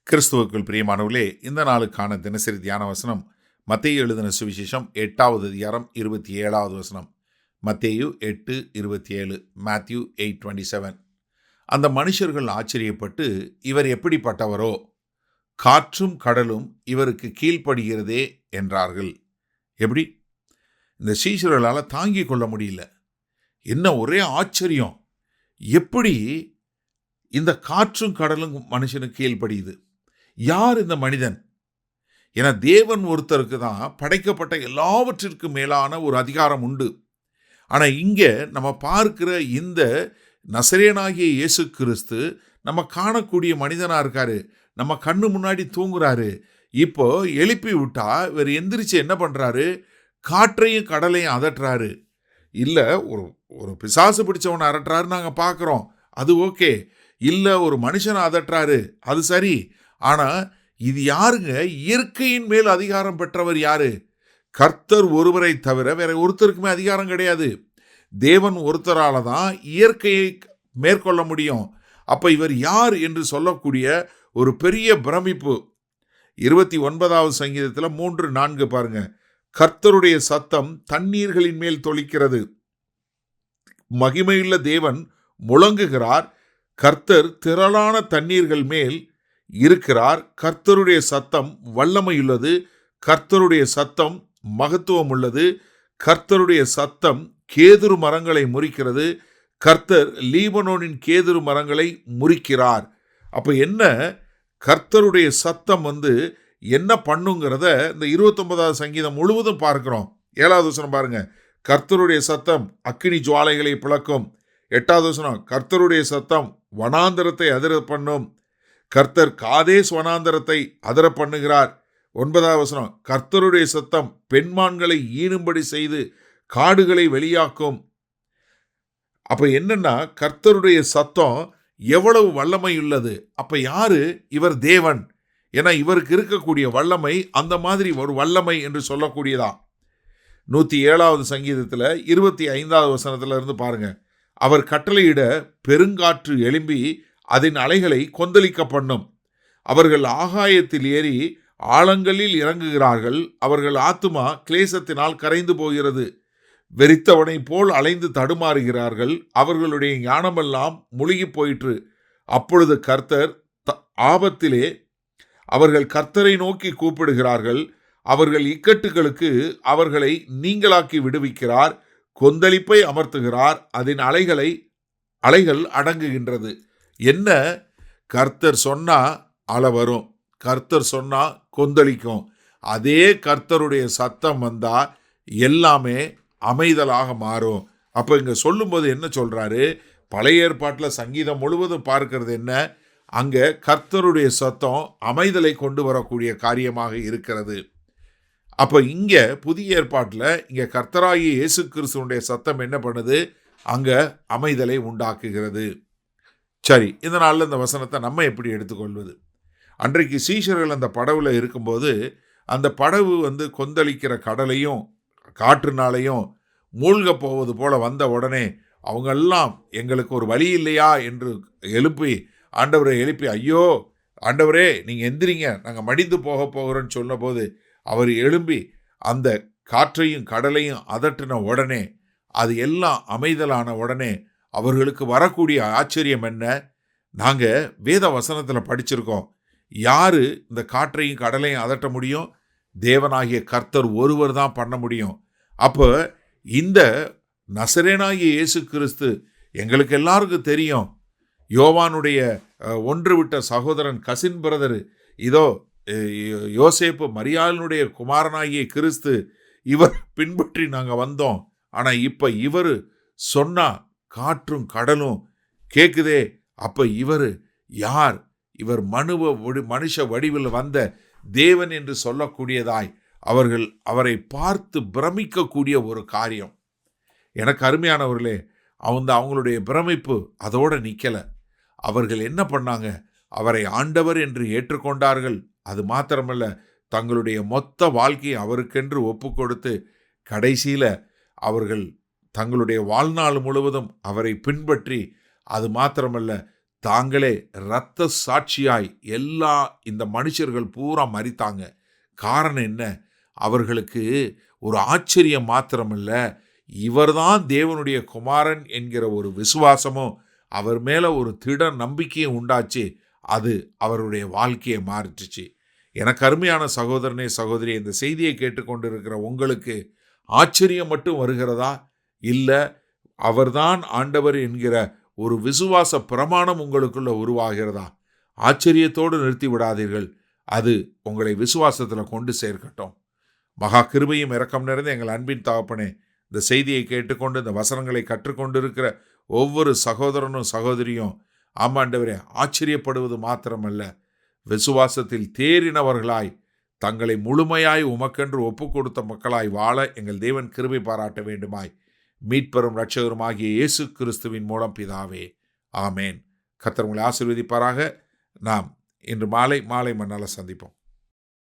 கிறிஸ்துவுக்குள் பிரியமானவர்களே, இந்த நாளுக்கான தினசரி தியான வசனம் மத்தேயு எழுதின சுவிசேஷம் 8வது அதிகாரம் 27வது வசனம். மத்தேயு 8:27, மேத்யூ 8:27. அந்த மனுஷர்கள் ஆச்சரியப்பட்டு, இவர் எப்படிப்பட்டவரோ, காற்றும் கடலும் இவருக்கு கீழ்ப்படுகிறதே என்றார்கள். எப்படி? இந்த சீஷர்களால் தாங்கிக் கொள்ள முடியல. என்ன ஒரே ஆச்சரியம்! எப்படி இந்த காற்றும் கடலும் மனுஷனுக்கு கீழ்ப்படியுது? யார் இந்த மனிதன்? என தேவன் ஒருத்தருக்கு தான் படைக்கப்பட்ட எல்லாவற்றிற்கும் மேலான ஒரு அதிகாரம் உண்டு. ஆனால் இங்கே நம்ம பார்க்கிற இந்த நசரேயனாகிய இயேசு கிறிஸ்து நம்ம காணக்கூடிய மனிதனாக இருக்காரு. நம்ம கண்ணு முன்னாடி தூங்குறாரு. இப்போ எழுப்பி விட்டா இவர் எந்திரிச்சு என்ன பண்ணுறாரு? காற்றையும் கடலையும் அதட்டுறாரு. இல்லை, ஒரு பிசாசு பிடிச்சவனை அரட்டுறாரு நாங்கள் பார்க்குறோம், அது ஓகே. இல்லை, ஒரு மனுஷனை அதட்டுறாரு, அது சரி. ஆனால் இது யாருங்க? இயற்கையின் மேல் அதிகாரம் பெற்றவர் யாரு? கர்த்தர் ஒருவரை தவிர வேற ஒருத்தருக்குமே அதிகாரம் கிடையாது. தேவன் ஒருத்தரால தான் இயற்கையை மேற்கொள்ள முடியும். அப்ப இவர் யார் என்று சொல்லக்கூடிய ஒரு பெரிய பிரமிப்பு. 29வது சங்கீதத்தில் 3-4 பாருங்க. கர்த்தருடைய சத்தம் தண்ணீர்களின் மேல் தொளிக்கிறது, மகிமையுள்ள தேவன் முழங்குகிறார், கர்த்தர் திரளான தண்ணீர்கள் மேல் இருக்கிறார், கர்த்தருடைய சத்தம் வல்லமையுள்ளது, கர்த்தருடைய சத்தம் மகத்துவம் உள்ளது, கர்த்தருடைய சத்தம் கேதுரு மரங்களை முறிக்கிறது, கர்த்தர் லீபனோனின் கேதுரு மரங்களை முறிக்கிறார். அப்ப என்ன? கர்த்தருடைய சத்தம் என்ன பண்ணுங்கிறத இந்த 29வது சங்கீதம் முழுவதும் பார்க்கிறோம். 7வது வசனம் பாருங்க. கர்த்தருடைய சத்தம் அக்கினி ஜுவாலைகளை பிளக்கும். 8வது வசனம், கர்த்தருடைய சத்தம் வனாந்தரத்தை அதிர பண்ணும், கர்த்தர் காதேஸ் வனாந்தரத்தை அதிர பண்ணுகிறார். 9வது வசனம், கர்த்தருடைய சத்தம் பெண்மான்களை ஈனும்படி செய்து காடுகளை வெளியாக்கும். அப்ப என்னன்னா, கர்த்தருடைய சத்தம் எவ்வளவு வல்லமை உள்ளது. அப்ப யாரு இவர்? தேவன். ஏன்னா இவருக்கு இருக்கக்கூடிய வல்லமை அந்த மாதிரி ஒரு வல்லமை என்று சொல்லக்கூடியதா. 107வது சங்கீதத்தில் 25வது வசனத்துல இருந்து பாருங்க. அவர் கட்டளையிட பெருங்காற்று எழும்பி அதன் அலைகளை கொந்தளிக்க பண்ணும். அவர்கள் ஆகாயத்தில் ஏறி ஆழங்களில் இறங்குகிறார்கள். அவர்கள் ஆத்துமா கிளேசத்தினால் கரைந்து போகிறது. வெறித்தவனை போல் அலைந்து தடுமாறுகிறார்கள். அவர்களுடைய ஞானமெல்லாம் முழுகி போயிற்று. அப்பொழுது கர்த்தர் ஆபத்திலே அவர்கள் கர்த்தரை நோக்கி கூப்பிடுகிறார்கள். அவர்கள் இக்கட்டுகளுக்கு அவர்களை நீங்களாக்கி விடுவிக்கிறார். கொந்தளிப்பை அமர்த்துகிறார். அதன் அலைகள் அடங்குகின்றது. என்ன? கர்த்தர் சொன்னா அலை வரும், கர்த்தர் சொன்னா கொந்தளிக்கும். அதே கர்த்தருடைய சத்தம் வந்தா எல்லாமே அமைதலாக மாறும். அப்ப இங்க சொல்லும்போது என்ன சொல்றாரு? பழைய ஏற்பாட்டில் சங்கீதம் முழுவதும் பார்க்கிறது என்ன? அங்க கர்த்தருடைய சத்தம் அமைதலை கொண்டு வரக்கூடிய காரியமாக இருக்கிறது. அப்ப இங்க புதிய ஏற்பாட்டில் இங்க கர்த்தராகிய இயேசு கிறிஸ்துவினுடைய சத்தம் என்ன பண்ணுது? அங்க அமைதலை உண்டாக்குகிறது. சரி, இந்த நாளில் இந்த வசனத்தை நம்ம எப்படி எடுத்துக்கொள்வது? அன்றைக்கு சீஷர்கள் அந்த படவுல இருக்கும்போது அந்த படவு கொந்தளிக்கிற கடலையும் காற்றுனாலையும் மூழ்க போவது போல வந்த உடனே அவங்கெல்லாம் எங்களுக்கு ஒரு வழி இல்லையா என்று ஆண்டவரை எழுப்பி, ஐயோ ஆண்டவரே நீங்கள் எந்திரிங்க, நாங்கள் மடிந்து போக போகிறோன்னு சொன்னபோது அவர் எழும்பி அந்த காற்றையும் கடலையும் அதட்டின உடனே, அது எல்லாம் அமைதலான உடனே அவர்களுக்கு வரக்கூடிய ஆச்சரியம் என்ன? நாங்கள் வேத வசனத்தில் படிச்சிருக்கோம். யாரு இந்த காற்றையும் கடலையும் அதட்ட முடியும்? தேவனாகிய கர்த்தர் ஒருவர் தான் பண்ண முடியும். அப்போ இந்த நசரேயனாகிய இயேசு கிறிஸ்து எங்களுக்கு எல்லாருக்கும் தெரியும். யோவானுடைய ஒன்று விட்ட சகோதரன், கசின் பிரதர், இதோ யோசேப்பு மரியாளினுடைய குமாரனாகிய கிறிஸ்து, இவர் பின்பற்றி நாங்கள் வந்தோம். ஆனால் இப்போ இவர் சொன்னா காற்றும் கடலும் கேட்குதே. அப்ப இவர் யார்? இவர் மனுஷ வடிவில் வந்த தேவன் என்று சொல்லக்கூடியதாய் அவர்கள் அவரை பார்த்து பிரமிக்கக்கூடிய ஒரு காரியம். எனக்கு அருமையானவர்களே, அவங்களுடைய பிரமிப்பு அதோட நிக்கல. அவர்கள் என்ன பண்ணாங்க? அவரை ஆண்டவர் என்று ஏற்றுக்கொண்டார்கள். அது மாத்திரமல்ல, தங்களுடைய மொத்த வாழ்க்கையை அவருக்கென்று ஒப்பு கொடுத்து கடைசியில அவர்கள் தங்களுடைய வாழ்நாள் முழுவதும் அவரை பின்பற்றி, அது மாத்திரமல்ல தாங்களே இரத்த சாட்சியாய் எல்லா இந்த மனுஷர்கள் பூரா மரித்தாங்க. காரணம் என்ன? அவர்களுக்கு ஒரு ஆச்சரியம் மாத்திரமல்ல, இவர்தான் தேவனுடைய குமாரன் என்கிற ஒரு விசுவாசமும் அவர் மேல ஒரு திட நம்பிக்கையும் உண்டாச்சு. அது அவருடைய வாழ்க்கையை மாற்றிச்சு. எனக்கு அருமையான சகோதரனே, சகோதரி, இந்த செய்தியை கேட்டுக்கொண்டிருக்கிற உங்களுக்கு ஆச்சரியம் மட்டும் வருகிறதா? இல்ல அவர்தான் ஆண்டவர் என்கிற ஒரு விசுவாச பிரமாணம் உங்களுக்குள்ள உருவாகிறதா? ஆச்சரியத்தோடு நிறுத்தி விடாதீர்கள். அது உங்களை விசுவாசத்தில் கொண்டு சேர்க்கட்டும். மகா கிருபையும் இரக்கம் நிறைந்த எங்கள் அன்பின் தகப்பனே, இந்த செய்தியை கேட்டுக்கொண்டு இந்த வசனங்களை கற்றுக்கொண்டிருக்கிற ஒவ்வொரு சகோதரனும் சகோதரியும் ஆமாண்டவரே ஆச்சரியப்படுவது மாத்திரமல்ல, விசுவாசத்தில் தேறினவர்களாய் தங்களை முழுமையாய் உமக்கென்று ஒப்பு கொடுத்த மக்களாய் வாழ எங்கள் தேவன் கிருபை பாராட்ட வேண்டுமாய் மீட்பெரும் இரட்சகருமாகிய இயேசு கிறிஸ்துவின் மூலம் பிதாவே, ஆமேன். கர்த்தர் உங்களை ஆசீர்வதிப்பாராக. நாம் இன்று மாலை மண்ணால சந்திப்போம்.